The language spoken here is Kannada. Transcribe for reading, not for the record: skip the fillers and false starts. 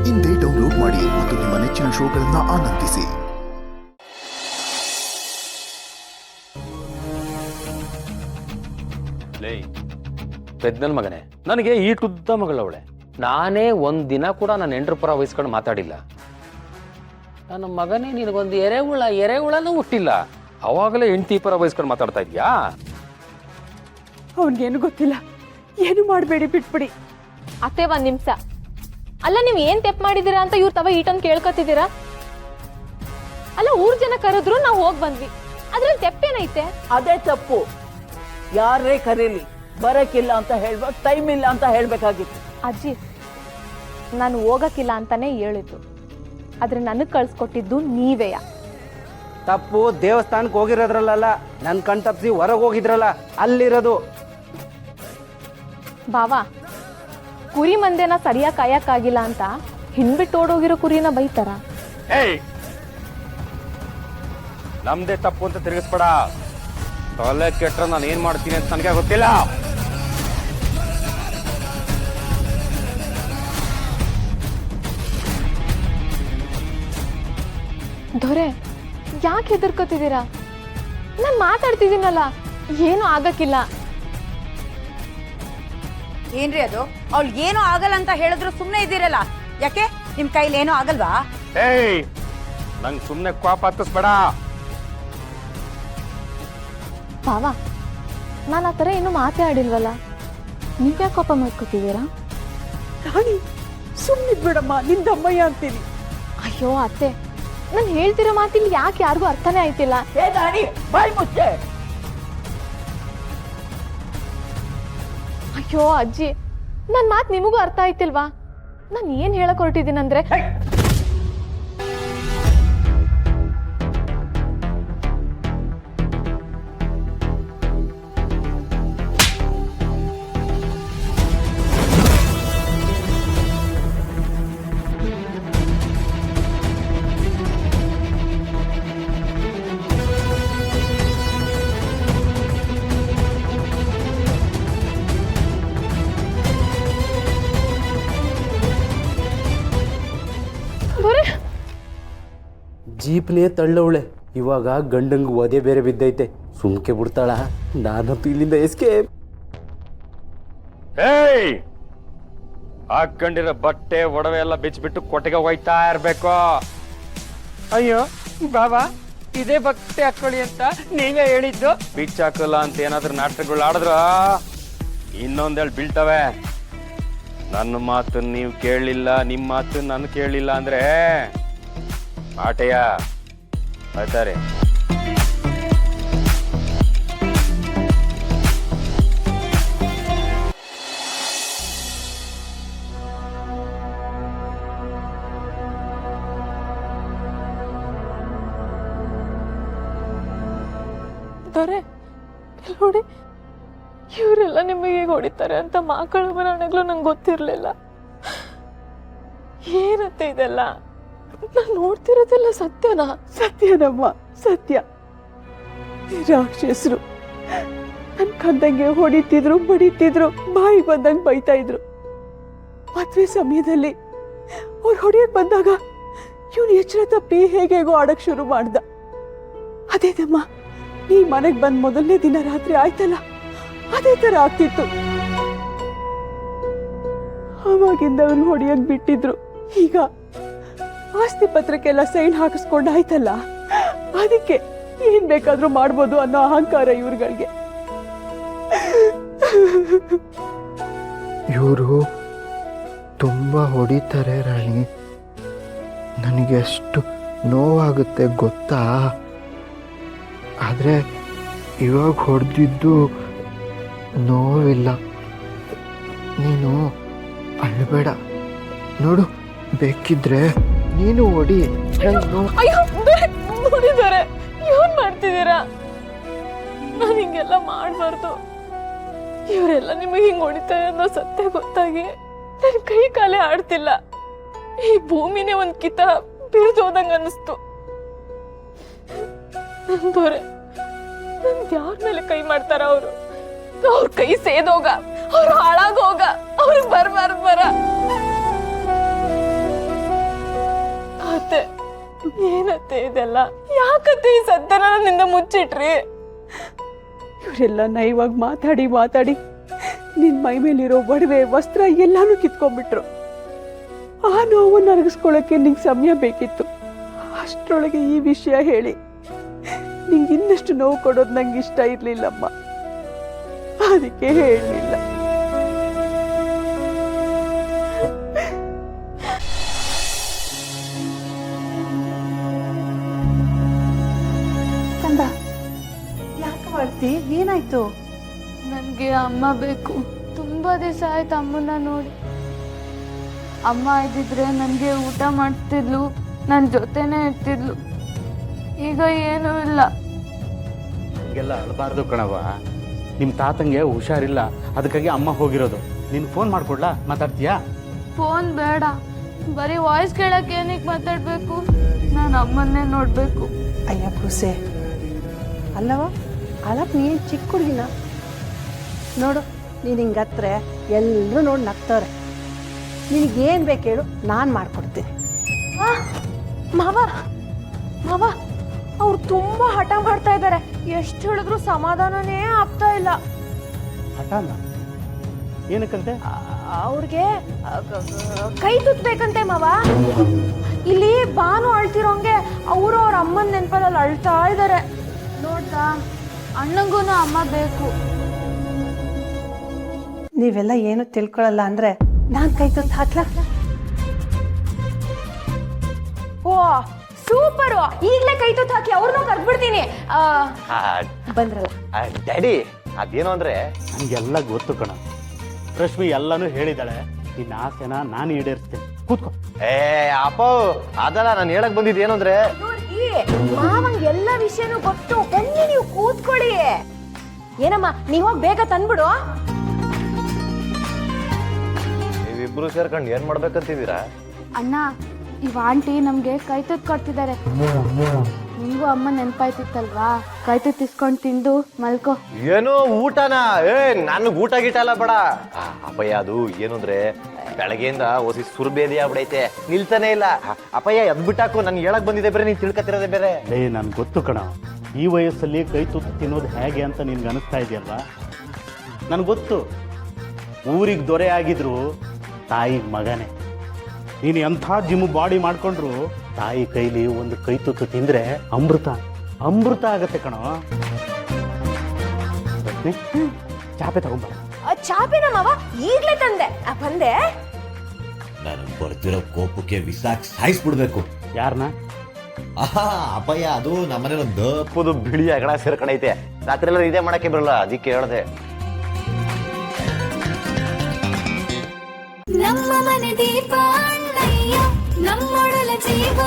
ಇಂದೇ ಡೌನ್ಲೋಡ್ ಮಾಡಿ ಮತ್ತು ನಿಮ್ಮ ನೆಚ್ಚಿನ ಶೋಗಳನ್ನು ಆನಂದಿಸಿ. ಪೆದ್ದನ ಮಗನೇ, ನನಗೆ ಈ ಟುದ್ದ ಮಗಳವಳೆ. ನಾನೇ ಒಂದಿನ ಕೂಡ ನನ್ನ ಹೆಂಡ್ರ ಪರ ವಹಿಸ್ಕೊಂಡು ಮಾತಾಡಿಲ್ಲ. ನನ್ನ ಮಗನೇ ನಿನಗೊಂದು ಎರೆಹುಳನೂ ಹುಟ್ಟಿಲ್ಲ, ಅವಾಗಲೇ ಹೆಂಡತಿ ಪರ ವಹಿಸ್ಕೊಂಡು ಮಾತಾಡ್ತಾ ಇದ್ಯಾ? ಅವನ್ಗೇನು ಗೊತ್ತಿಲ್ಲ, ಏನು ಮಾಡಬೇಡಿ, ಬಿಟ್ಬಿಡಿ. ಅತ್ತೆ ಒಂದ್ ನಿಮಿಷ. ಅಲ್ಲ, ನೀವ್ ಏನ್ ತೆಪ್ ಮಾಡಿದೀರಾ ಅಂತ ಇವ್ರ ತವ ಈಟನ್ ಕೇಳ್ಕೊತಿದ್ದೀರಾ? ಅಲ್ಲ, ಊರ್ ಜನ ಕರೆದ್ರು ನಾವ್ ಹೋಗ್ ಬಂದ್ವಿ, ಅದ್ರಲ್ಲಿ ತೆಪ್ಪೇನೈತೆ? ಅದೇ ತಪ್ಪು. ಯಾರೇ ಕರೀಲಿ ಬರಕ್ಕಿಲ್ಲ ಅಂತ ಹೇಳ್ಬೇಕು, ಟೈಮ್ ಇಲ್ಲ ಅಂತ ಹೇಳ್ಬೇಕಾಗಿತ್ತು. ಅಜ್ಜಿ, ನಾನು ಹೋಗಕ್ಕಿಲ್ಲ ಅಂತಾನೆ ಹೇಳಿದ್ದು, ಆದ್ರೆ ನನಗ್ ಕಳ್ಸ್ಕೊಟ್ಟಿದ್ದು ನೀವೇಯ. ತಪ್ಪು ದೇವಸ್ಥಾನಕ್ಕೆ ಹೋಗಿರೋದ್ರಲ್ಲ, ನನ್ ಕಣ್ ತಪ್ಪಿಸಿ ಹೊರಗೆ ಹೋಗಿದ್ರಲ್ಲ ಅಲ್ಲಿರೋದು. ಬಾವಾ, ಕುರಿ ಮಂದೆನ ಸರಿಯಾಗಿ ಕಾಯಕ್ಕಾಗಿಲ್ಲ ಅಂತ ಹಿಂದ್ಬಿಟ್ಟು ಓಡೋಗಿರೋ ಕುರಿನ ಬೈತಾರ? ನಮ್ದೇ ತಪ್ಪು ಅಂತ ತಿರುಗಿಸ್ಬೇಡ. ತಲೆ ಕೆಟ್ರ ನಾನು ಏನ್ ಮಾಡ್ತೀನಿ ಅಂತ ನನಗೆ ಗೊತ್ತಿಲ್ಲ. ದೊರೆ, ಯಾಕೆ ಹೆದರ್ಕೋತಿದ್ದೀರಾ? ನಾನ್ ಮಾತಾಡ್ತಿದ್ದೀನಲ್ಲ, ಏನು ಆಗಕ್ಕಿಲ್ಲ. ಏನ್ರಿ ಅದು? ಅವಳು ಏನೂ ಆಗಲ್ಲ ಅಂತ ಹೇಳಿದ್ರು ಸುಮ್ನೆ ಇದ್ದೀರಲ್ಲ, ಯಾಕೆ? ನಿಮ್ ಕೈಲಿ ಏನೂ ಆಗಲ್ವಾ? ನಂಗೆ ಸುಮ್ನೆ ಕೋಪ ಹತ್ತಿಸ್ಬೇಡ. ಬಾವಾ, ನಾನು ಆ ಥರ ಏನು ಮಾತಾಡಿಲ್ವಲ್ಲ, ನೀವ್ಯಾಕೆ ಕೋಪ ಮಾಡ್ಕೋತಿದ್ದೀರಾ? ರಾಣಿ, ಸುಮ್ಮನಿದ್ಬಿಡಮ್ಮ, ನಿಂದಮ್ಮಯ್ಯ ಅಂತೀನಿ. ಅಯ್ಯೋ ಅತ್ತೆ, ನಾನು ಹೇಳ್ತಿರೋ ಮಾತಿಲ್ಲಿ ಯಾಕೆ ಯಾರಿಗೂ ಅರ್ಥನೇ ಆಯ್ತಿಲ್ಲ. ಏ ರಾಣಿ, ಬಾಯ್ ಮುಚ್ಚೆ. ಅಯ್ಯೋ ಅಜ್ಜಿ, ನನ್ ಮಾತು ನಿಮಗೂ ಅರ್ಥ ಆಯ್ತಿಲ್ವಾ? ನಾನು ಏನ್ ಹೇಳಕ್ ಹೊರಟಿದ್ದೀನಂದ್ರೆ, ಜೀಪ್ನೇ ತಳ್ಳವಳೆ. ಇವಾಗ ಗಂಡಂಗ್ ಒದೆ ಬೇರೆ ಬಿದ್ದೈತೆ, ಸುಮ್ಕೆ ಬಿಡ್ತಾಳ? ನಾನಂತೂ ಇಲ್ಲಿಂದ ಎಸ್ಕೇಪ್. ಹಾಕೊಂಡಿರೋ ಬಟ್ಟೆ ಒಡವೆ ಎಲ್ಲ ಬಿಚ್ಚಿಬಿಟ್ಟು ಕೊಟ್ಟಿಗೆ ಹೋಯ್ತಾ ಇರ್ಬೇಕು. ಅಯ್ಯೋ ಬಾಬಾ, ಇದೇ ಬಟ್ಟೆ ಹಾಕೊಳ್ಳಿ ಅಂತ ನೀವೇ ಹೇಳಿದ್ದು. ಬಿಚ್ಚಾಕಲ್ಲ ಅಂತ ಏನಾದ್ರೂ ನಾಟಕಗಳು ಆಡಿದ್ರ ಇನ್ನೊಂದೇಳು ಬೀಳ್ತವೆ. ನನ್ನ ಮಾತು ನೀವು ಕೇಳಲಿಲ್ಲ, ನಿಮ್ಮ ಮಾತು ನಾನು ಕೇಳಲಿಲ್ಲ ಅಂದ್ರೆ ಆಟೆಯ ಆಯ್ತಾರೆ. ದೊರೆ ನೋಡಿ, ಇವರೆಲ್ಲ ನಿಮಗೆ ಹೊಡಿತಾರೆ ಅಂತ ಮಕ್ಕಳು ಬರೋಣಗಳು ನಂಗೆ ಗೊತ್ತಿರ್ಲಿಲ್ಲ. ಏನತ್ತೆ ಇದೆಲ್ಲ? ನಾನು ನೋಡ್ತಿರೋದೆಲ್ಲ ಸತ್ಯನಾ? ಸತ್ಯನಮ್ಮ, ಸತ್ಯ. ರಾಕ್ಷಸರು ನನ್ ಕಂದಂಗೆ ಹೊಡಿತಿದ್ರು, ಬಡಿತಿದ್ರು, ಬಾಯಿ ಬಂದಂಗೆ ಬೈತಾ ಇದ್ರು. ಮದ್ವೆ ಸಮಯದಲ್ಲಿ ಅವ್ರು ಹೊಡಿಯಕ್ ಬಂದಾಗ ಇವನು ಎಚ್ಚರ ತಪ್ಪಿ ಹೇಗೇಗೋ ಆಡಕ್ ಶುರು ಮಾಡ್ದ. ಅದೇದಮ್ಮ, ನೀ ಮನೆಗ್ ಬಂದ್ ಮೊದಲನೇ ದಿನ ರಾತ್ರಿ ಆಯ್ತಲ್ಲ, ಅದೇ ತರ ಆಗ್ತಿತ್ತು. ಅವಾಗಿಂದ ಅವ್ರು ಹೊಡಿಯಕ್ ಬಿಟ್ಟಿದ್ರು. ಈಗ ಆಸ್ತಿ ಪತ್ರಕ್ಕೆಲ್ಲ ಸೈನ್ ಹಾಕಿಸ್ಕೊಂಡು ಆಯ್ತಲ್ಲ, ಅದಕ್ಕೆ ಏನ್ ಬೇಕಾದ್ರೂ ಮಾಡ್ಬೋದು ಅನ್ನೋ ಅಹಂಕಾರ ಇವ್ರುಗಳಿಗೆ. ಇವರು ತುಂಬಾ ಹೊಡಿತಾರೆ ರಾಣಿ, ನನಗೆ ಎಷ್ಟು ನೋವಾಗುತ್ತೆ ಗೊತ್ತಾ? ಆದ್ರೆ ಇವಾಗ ಹೊಡೆದಿದ್ದು ನೋವಿಲ್ಲ. ನೀನು ಅಳ್ಬೇಡ, ನೋಡು, ಬೇಕಿದ್ರೆ ನೀನು ಹೊಡಿ. ಅಯ್ಯೋ ನೋಡಿದಾರೆ, ಏನ್ ಮಾಡ್ತಿದ್ದೀರಾ? ನಾನು ಹಿಂಗೆಲ್ಲ ಮಾಡಬಾರ್ದು. ಇವರೆಲ್ಲ ನಿಮಗೆ ಹಿಂಗ್ ಹೊಡಿತಾರೆ ಅನ್ನೋ ಸತ್ಯ ಗೊತ್ತಾಗಿ ನನ್ ಕೈ ಕಾಲೇ ಆಡ್ತಿಲ್ಲ. ಈ ಭೂಮಿನೇ ಒಂದ್ ಕಿತ ಬಿರಿದೋದಂಗ ಅನಿಸ್ತು. ನಂದೋರೆ, ನನ್ಗೆ ಯಾರ ಮೇಲೆ ಕೈ ಮಾಡ್ತಾರ ಅವರು? ಅವ್ರ ಕೈ ಸೇದೋಗ, ಅವ್ರು ಹಾಳಾಗೋಗ, ಅವ್ರಿಗೆ ಬರ್ಬಾರ್ದು ಬರ. ಏನತ್ತೆ ಇದೆಲ್ಲ? ಯಾಕತ್ತೆ ಈ ಸತ್ಯನ ನನ್ನಿಂದ ಮುಚ್ಚಿಟ್ರಿ? ಇವರೆಲ್ಲ ನೈವಾಗಿ ಮಾತಾಡಿ ಮಾತಾಡಿ ನಿನ್ ಮೈ ಮೇಲಿರೋ ಒಡವೆ ವಸ್ತ್ರ ಎಲ್ಲಾನು ಕಿತ್ಕೊಂಡ್ಬಿಟ್ರು. ಆ ನೋವನ್ನು ಅರಗಿಸ್ಕೊಳ್ಳೋಕೆ ನಿಂಗೆ ಸಮಯ ಬೇಕಿತ್ತು. ಅಷ್ಟರೊಳಗೆ ಈ ವಿಷಯ ಹೇಳಿ ನಿಂಗೆ ಇನ್ನಷ್ಟು ನೋವು ಕೊಡೋದು ನಂಗೆ ಇಷ್ಟ ಇರ್ಲಿಲ್ಲಮ್ಮ. ಅದಕ್ಕೆ ಹೇಳಲಿಲ್ಲ. ಕಂದ, ಯಾಕೆ ಮಾಡ್ತಿ? ಏನಾಯ್ತು? ನನಗೆ ಅಮ್ಮ ಬೇಕು. ತುಂಬಾ ದಿವಸ ಆಯ್ತು ಅಮ್ಮನ್ನ ನೋಡಿ. ಅಮ್ಮ ಇದ್ದಿದ್ರೆ ನನಗೆ ಊಟ ಮಾಡ್ತಿದ್ಲು, ನನ್ನ ಜೊತೆನೇ ಇರ್ತಿದ್ಲು. ಈಗ ಏನೂ ಇಲ್ಲ. ಹೀಗೆಲ್ಲ ಅಳಬಾರ್ದು ಕಣವ. ನಿಮ್ಮ ತಾತಂಗೆ ಹುಷಾರಿಲ್ಲ, ಅದಕ್ಕಾಗಿ ಅಮ್ಮ ಹೋಗಿರೋದು. ನೀನು ಫೋನ್ ಮಾಡ್ಕೊಡ್ಲಾ? ಮಾತಾಡ್ತೀಯಾ? ಫೋನ್ ಬೇಡ, ಬರೀ ವಾಯ್ಸ್ ಕೇಳಕ್ಕೆ ಏನಕ್ಕೆ ಮಾತಾಡಬೇಕು? ನಾನು ಅಮ್ಮನ್ನೇ ನೋಡಬೇಕು. ಅಯ್ಯ ಕೂಸೆ, ಅಲ್ಲವ ಅಳಕ್ ನೀನು ಚಿಕ್ಕ ಹುಡುಗಿನ ನೋಡು. ನೀನು ಹಿಂಗತ್ರೆ ಎಲ್ಲರೂ ನೋಡಿ ನಗ್ತಾರೆ. ನಿನಗೇನು ಬೇಕು ಹೇಳು, ನಾನು ಮಾಡ್ಕೊಡ್ತೀನಿ. ಮಾವ ಮಾವ, ಅವ್ರು ತುಂಬಾ ಹಠ ಮಾಡ್ತಾ ಇದ್ದಾರೆ. ಎಷ್ಟು ಹೇಳಿದ್ರು ಸಮಾಧಾನನೇ ಆಗ್ತಾ ಇಲ್ಲ. ಹಠಾನ ಏನಕ್ಕಂತೆ? ಅವ್ರಿಗೆ ಕೈ ತುತ್ತಬೇಕಂತೆ ಮಾವ. ಇಲ್ಲಿ ಬಾನು ಅಳ್ತಿರೋಂಗೆ ಅವರು ಅವ್ರ ಅಮ್ಮನ ನೆನಪಲ್ಲಿ ಅಳ್ತಾ ಇದ್ದಾರೆ. ನೋಡ್ದಾ, ಅಣ್ಣಂಗೂ ಅಮ್ಮ ಬೇಕು. ನೀವೆಲ್ಲ ಏನು ತಿಳ್ಕೊಳ್ಳಲ್ಲ ಅಂದ್ರೆ ನಾನು ಕೈ ತುತ್ತು ಹಾಕ್ಲಾ? ಓ ಸೂಪರು, ಈಗಲೇ ಕೈ ತುತ್ತು ಹಾಕಿ ಅವ್ರನ್ನೂ ಕರ್ಬಿಡ್ತೀನಿ. ಬಂದ್ರಲ್ಲ ಡ್ಯಾಡಿ, ಅದೇನು ಅಂದ್ರೆ ನನಗೆಲ್ಲ ಗೊತ್ತು ಕಣ. ರಶ್ಮಿ ಎಲ್ಲಾನು ಹೇಳಿದಾಳೆ. ನಿನ್ನ ಆಸೆನ ನಾನು ಈಡೇರಿಸ್ತೇನೆ. ಕೂತ್ಕೋ. ಏ ಅಪ್ಪ, ಅದಲ್ಲ ನಾನು ಹೇಳಕ್ ಬಂದಿದ್ದು ಏನು ಅಂದ್ರೆ, ಮಾವಂಗ್ ಎಲ್ಲ ವಿಷಯನೂ ಗೊತ್ತು. ಬನ್ನಿ ನೀವು ಕೂತ್ಕೊಳ್ಳಿ. ಏನಮ್ಮ, ನೀವ್ ಹೋಗಿ ಬೇಗ ತಂದ್ಬಿಡು. ನೀವಿಬ್ರು ಸೇರ್ಕೊಂಡು ಏನ್ ಮಾಡ್ಬೇಕಂತಿದ್ದೀರಾ? ಅಣ್ಣ, ಇವ್ ಆಂಟಿ ನಮ್ಗೆ ಕೈ ತುತ್ತು ಕೊಡ್ತಿದ್ದಾರೆ. ನಿಂಗೂ ಅಮ್ಮ ನೆನ್ಪಾಯ್ತಿತ್ತಲ್ವಾ? ಕೈ ತುತ್ತು ಇಸ್ಕೊಂಡು ತಿಂದು ಮಲ್ಕೋ. ಏನು ಊಟನಾ? ನನ್ಗೆ ಊಟ ಗೀಟ ಅಲ್ಲ ಬೇಡ. ಅಪ್ಪಯ್ಯ, ಅದು ಏನು ಅಂದ್ರೆ ಬೆಳಗ್ಗೆಯಿಂದ ಓಸಿ ಸುರ್ಬೇದಿ ಆಗ್ಬಿಡೈತೆ, ನಿಲ್ತಾನೆ ಇಲ್ಲ. ಅಪ್ಪಯ್ಯ ಎದ್ ಬಿಟ್ಟಾಕು, ನನ್ಗೆ ಹೇಳಕ್ ಬಂದಿದೆ ಬೇರೆ, ನೀನ್ ತಿಳ್ಕತ್ತಿರೋದೇ ಬೇರೆ. ಲೇ, ನನ್ಗೆ ಗೊತ್ತು ಕಣ. ಈ ವಯಸ್ಸಲ್ಲಿ ಕೈ ತುತ್ತು ತಿನ್ನೋದು ಹೇಗೆ ಅಂತ ನಿನ್ಗೆ ಅನಿಸ್ತಾ ಇದೆಯಲ್ವಾ? ನನ್ಗೆ ಗೊತ್ತು. ಊರಿಗೆ ದೊರೆ ಆಗಿದ್ರು ತಾಯಿ ಮಗನೇ. ನೀನು ಎಂಥ ಜಿಮ್ ಬಾಡಿ ಮಾಡ್ಕೊಂಡ್ರು ತಾಯಿ ಕೈಲಿ ಒಂದು ಕೈ ತುತ್ತು ತಿಂದ್ರೆ ಅಮೃತ ಅಮೃತ ಆಗತ್ತೆ ಕಣೋ. ಚಾಪೆ ತಗೊಂಬ. ಚಾಪಿನ ಮಾವ ಈಗ್ಲೇ ತಂದೆ. ಬಂದೆ. ನನಗೆ ಬರ್ತಿರೋ ಕೋಪಕ್ಕೆ ವಿಸಾಕ್ ಸಾಯಿಸ್ಬಿಡ್ಬೇಕು. ಯಾರನ್ನ? ಆಹಾ ಅಪ್ಪಯ್ಯ, ಅದು ನಮ್ಮನೇಲಿ ಒಂದು ದಪ್ಪದು ಬಿಳಿ ಅಗಣ ಸೇರ್ಕೊಂಡೈತೆ. ರಾತ್ರಿ ಎಲ್ಲ ಇದೇ ಮಾಡಕ್ಕೆ ಬರಲ್ಲ, ಅದಕ್ಕೆ ಹೇಳ್ದೆ. ನಮ್ಮ ಮನೆ ದೀಪ ಅಣ್ಣಯ್ಯ, ನಮ್ಮೊಡಲ ಜೀವ